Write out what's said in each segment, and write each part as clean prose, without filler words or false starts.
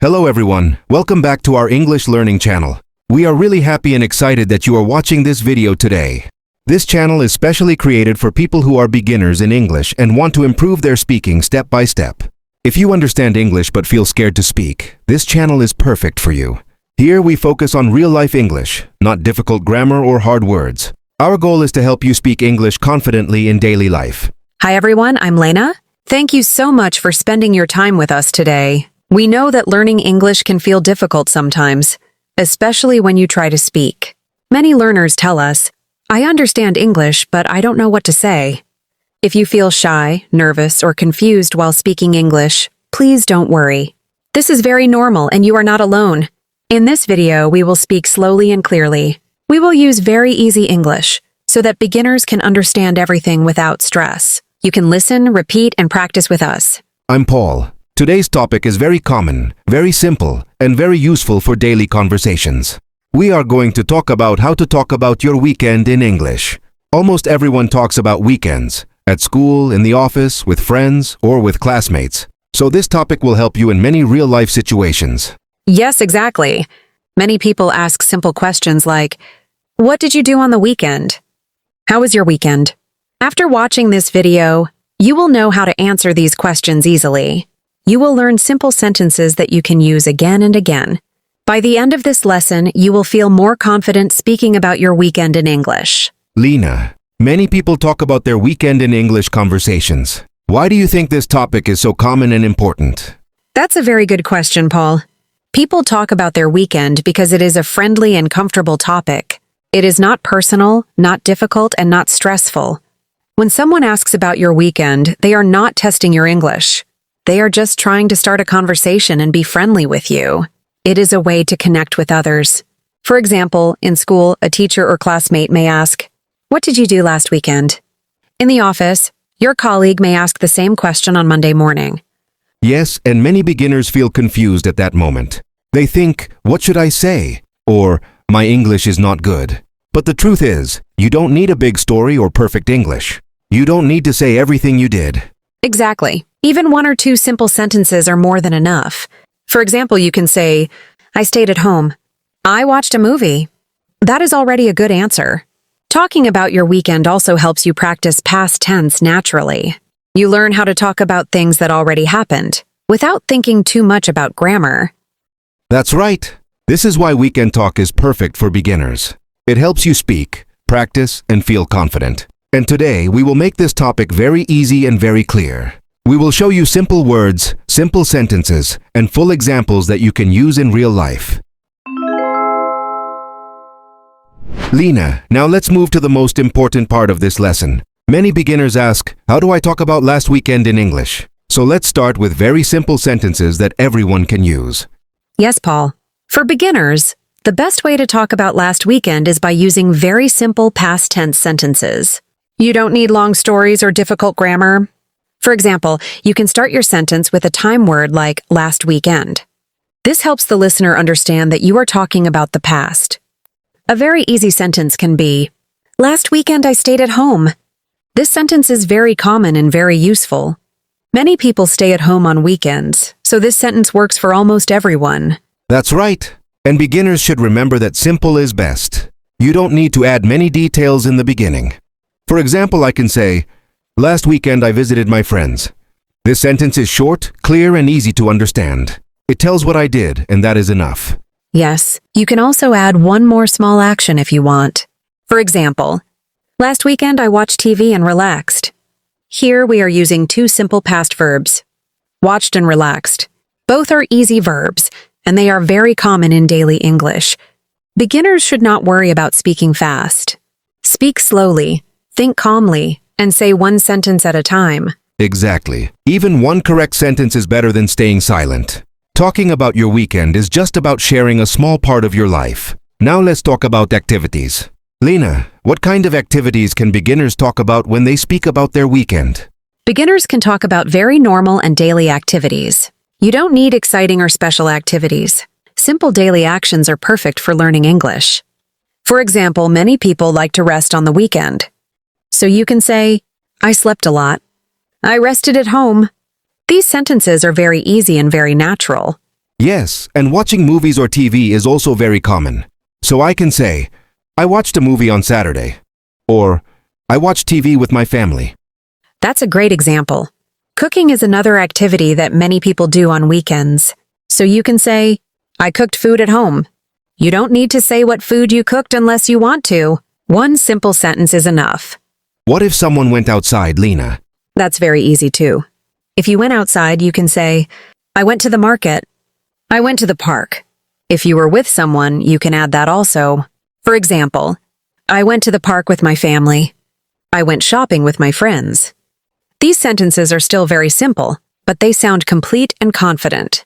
Hello everyone, welcome back to our English learning channel. We are really happy and excited that you are watching this video today. This channel is specially created for people who are beginners in English and want to improve their speaking step by step. If you understand English but feel scared to speak, this channel is perfect for you. Here we focus on real-life English, not difficult grammar or hard words. Our goal is to help you speak English confidently in daily life. Hi everyone, I'm Lena. Thank you so much for spending your time with us today. We know that learning English can feel difficult sometimes, especially when you try to speak. Many learners tell us, I understand English, but I don't know what to say. If you feel shy, nervous, or confused while speaking English, please don't worry. This is very normal and you are not alone. In this video, we will speak slowly and clearly. We will use very easy English so that beginners can understand everything without stress. You can listen, repeat, and practice with us. I'm Paul. Today's topic is very common, very simple, and very useful for daily conversations. We are going to talk about how to talk about your weekend in English. Almost everyone talks about weekends, at school, in the office, with friends, or with classmates. So this topic will help you in many real-life situations. Yes, exactly. Many people ask simple questions like, what did you do on the weekend? How was your weekend? After watching this video, you will know how to answer these questions easily. You will learn simple sentences that you can use again and again. By the end of this lesson, you will feel more confident speaking about your weekend in English. Lena, many people talk about their weekend in English conversations. Why do you think this topic is so common and important? That's a very good question, Paul. People talk about their weekend because it is a friendly and comfortable topic. It is not personal, not difficult, and not stressful. When someone asks about your weekend, they are not testing your English. They are just trying to start a conversation and be friendly with you. It is a way to connect with others. For example, in school, a teacher or classmate may ask, what did you do last weekend? In the office, your colleague may ask the same question on Monday morning. Yes, and many beginners feel confused at that moment. They think, what should I say? Or, my English is not good. But the truth is, you don't need a big story or perfect English. You don't need to say everything you did. Exactly. Even one or two simple sentences are more than enough. For example, you can say, I stayed at home. I watched a movie. That is already a good answer. Talking about your weekend also helps you practice past tense naturally. You learn how to talk about things that already happened, without thinking too much about grammar. That's right. This is why weekend talk is perfect for beginners. It helps you speak, practice, and feel confident. And today, we will make this topic very easy and very clear. We will show you simple words, simple sentences, and full examples that you can use in real life. Lena, now let's move to the most important part of this lesson. Many beginners ask, how do I talk about last weekend in English? So let's start with very simple sentences that everyone can use. Yes, Paul. For beginners, the best way to talk about last weekend is by using very simple past tense sentences. You don't need long stories or difficult grammar. For example, you can start your sentence with a time word like last weekend. This helps the listener understand that you are talking about the past. A very easy sentence can be, last weekend I stayed at home. This sentence is very common and very useful. Many people stay at home on weekends, so this sentence works for almost everyone. That's right. And beginners should remember that simple is best. You don't need to add many details in the beginning. For example, I can say, last weekend I visited my friends. This sentence is short, clear, and easy to understand. It tells what I did, and that is enough. Yes, you can also add one more small action if you want. For example, last weekend I watched TV and relaxed. Here we are using two simple past verbs, watched and relaxed. Both are easy verbs, and they are very common in daily English. Beginners should not worry about speaking fast. Speak slowly, think calmly, and say one sentence at a time. Exactly. Even one correct sentence is better than staying silent. Talking about your weekend is just about sharing a small part of your life. Now let's talk about activities. Lena, what kind of activities can beginners talk about when they speak about their weekend? Beginners can talk about very normal and daily activities. You don't need exciting or special activities. Simple daily actions are perfect for learning English. For example, many people like to rest on the weekend. So you can say, I slept a lot. I rested at home. These sentences are very easy and very natural. Yes, and watching movies or TV is also very common. So I can say, I watched a movie on Saturday. Or, I watched TV with my family. That's a great example. Cooking is another activity that many people do on weekends. So you can say, I cooked food at home. You don't need to say what food you cooked unless you want to. One simple sentence is enough. What if someone went outside, Lena? That's very easy too. If you went outside, you can say, I went to the market. I went to the park. If you were with someone, you can add that also. For example, I went to the park with my family. I went shopping with my friends. These sentences are still very simple, but they sound complete and confident.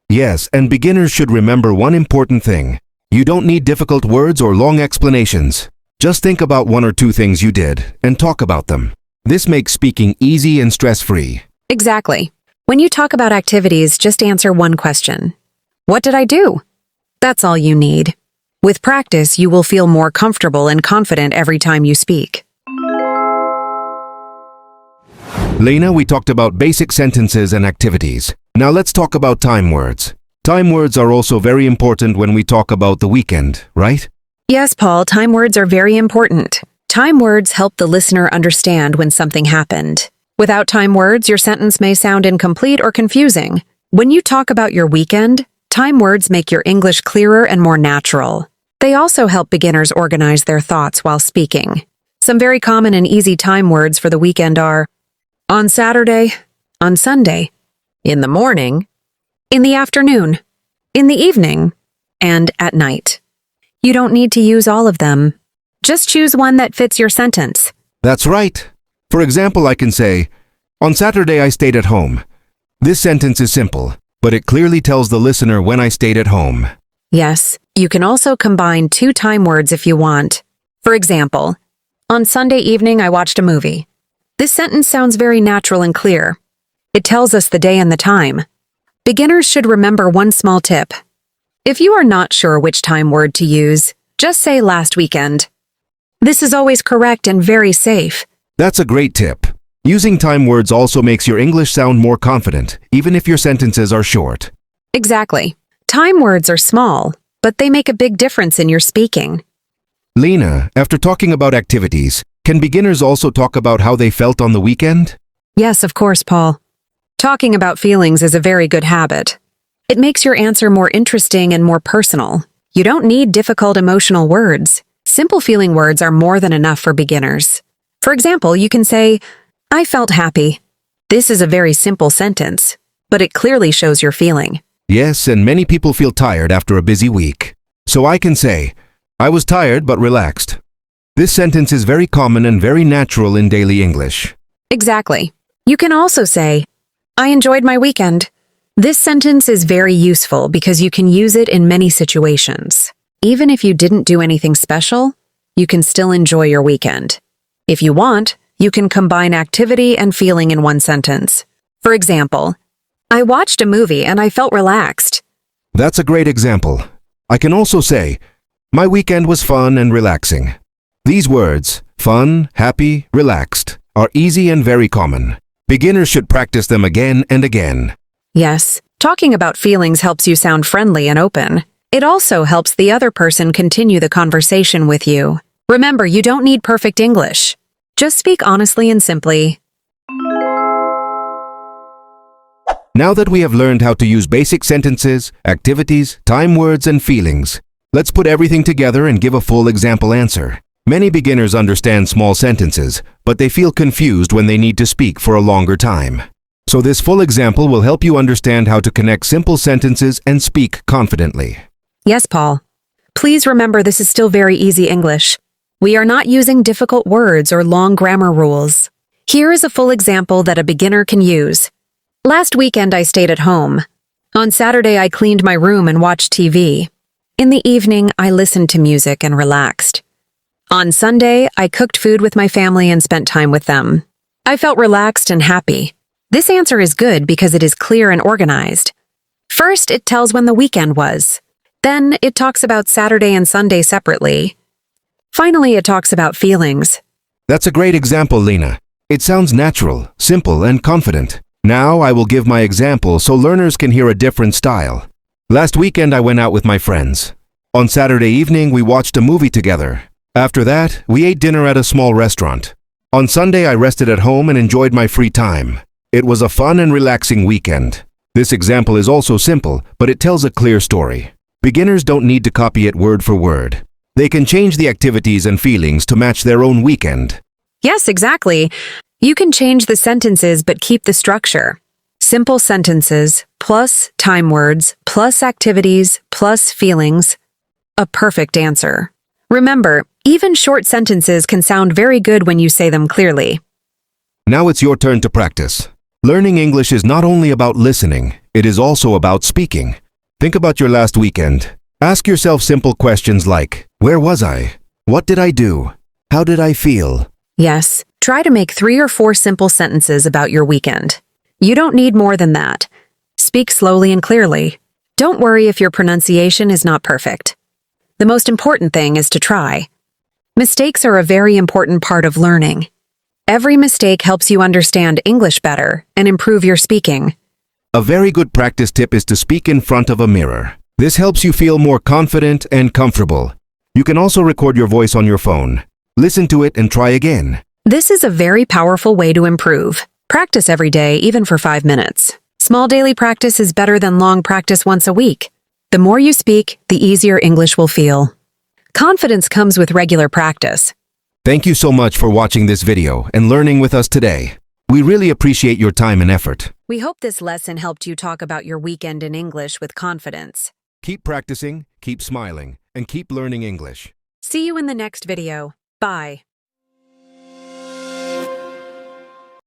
Yes, and beginners should remember one important thing. You don't need difficult words or long explanations. Just think about one or two things you did and talk about them. This makes speaking easy and stress-free. Exactly. When you talk about activities, just answer one question. What did I do? That's all you need. With practice, you will feel more comfortable and confident every time you speak. Lena, we talked about basic sentences and activities. Now let's talk about time words. Time words are also very important when we talk about the weekend, right? Yes, Paul, time words are very important. Time words help the listener understand when something happened. Without time words, your sentence may sound incomplete or confusing. When you talk about your weekend, time words make your English clearer and more natural. They also help beginners organize their thoughts while speaking. Some very common and easy time words for the weekend are on Saturday, on Sunday, in the morning, in the afternoon, in the evening, and at night. You don't need to use all of them. Just choose one that fits your sentence. That's right. For example, I can say, on Saturday I stayed at home. This sentence is simple, but it clearly tells the listener when I stayed at home. Yes, you can also combine two time words if you want. For example, on Sunday evening I watched a movie. This sentence sounds very natural and clear. It tells us the day and the time. Beginners should remember one small tip. If you are not sure which time word to use, just say last weekend. This is always correct and very safe. That's a great tip. Using time words also makes your English sound more confident, even if your sentences are short. Exactly. Time words are small, but they make a big difference in your speaking. Lena, after talking about activities, can beginners also talk about how they felt on the weekend? Yes, of course, Paul. Talking about feelings is a very good habit. It makes your answer more interesting and more personal. You don't need difficult emotional words. Simple feeling words are more than enough for beginners. For example, you can say, I felt happy. This is a very simple sentence, but it clearly shows your feeling. Yes, and many people feel tired after a busy week. So I can say, I was tired but relaxed. This sentence is very common and very natural in daily English. Exactly. You can also say, I enjoyed my weekend. This sentence is very useful because you can use it in many situations. Even if you didn't do anything special, you can still enjoy your weekend. If you want, you can combine activity and feeling in one sentence. For example, I watched a movie and I felt relaxed. That's a great example. I can also say, my weekend was fun and relaxing. These words, fun, happy, relaxed, are easy and very common. Beginners should practice them again and again. Yes, talking about feelings helps you sound friendly and open. It also helps the other person continue the conversation with you. Remember, you don't need perfect English. Just speak honestly and simply. Now that we have learned how to use basic sentences, activities, time words, and feelings, let's put everything together and give a full example answer. Many beginners understand small sentences, but they feel confused when they need to speak for a longer time. So this full example will help you understand how to connect simple sentences and speak confidently. Yes, Paul. Please remember this is still very easy English. We are not using difficult words or long grammar rules. Here is a full example that a beginner can use. Last weekend I stayed at home. On Saturday I cleaned my room and watched TV. In the evening I listened to music and relaxed. On Sunday I cooked food with my family and spent time with them. I felt relaxed and happy. This answer is good because it is clear and organized. First, it tells when the weekend was. Then, it talks about Saturday and Sunday separately. Finally, it talks about feelings. That's a great example, Lena. It sounds natural, simple, and confident. Now I will give my example so learners can hear a different style. Last weekend I went out with my friends. On Saturday evening we watched a movie together. After that, we ate dinner at a small restaurant. On Sunday I rested at home and enjoyed my free time. It was a fun and relaxing weekend. This example is also simple, but it tells a clear story. Beginners don't need to copy it word for word. They can change the activities and feelings to match their own weekend. Yes, exactly. You can change the sentences but keep the structure. Simple sentences, plus time words, plus activities, plus feelings. A perfect answer. Remember, even short sentences can sound very good when you say them clearly. Now it's your turn to practice. Learning English is not only about listening, it is also about speaking. Think about your last weekend. Ask yourself simple questions like, where was I? What did I do? How did I feel? Yes, try to make 3 or 4 simple sentences about your weekend. You don't need more than that. Speak slowly and clearly. Don't worry if your pronunciation is not perfect. The most important thing is to try. Mistakes are a very important part of learning. Every mistake helps you understand English better and improve your speaking. A very good practice tip is to speak in front of a mirror. This helps you feel more confident and comfortable. You can also record your voice on your phone. Listen to it and try again. This is a very powerful way to improve. Practice every day, even for 5 minutes. Small daily practice is better than long practice once a week. The more you speak, the easier English will feel. Confidence comes with regular practice. Thank you so much for watching this video and learning with us today. We really appreciate your time and effort. We hope this lesson helped you talk about your weekend in English with confidence. Keep practicing, keep smiling, and keep learning English. See you in the next video. Bye.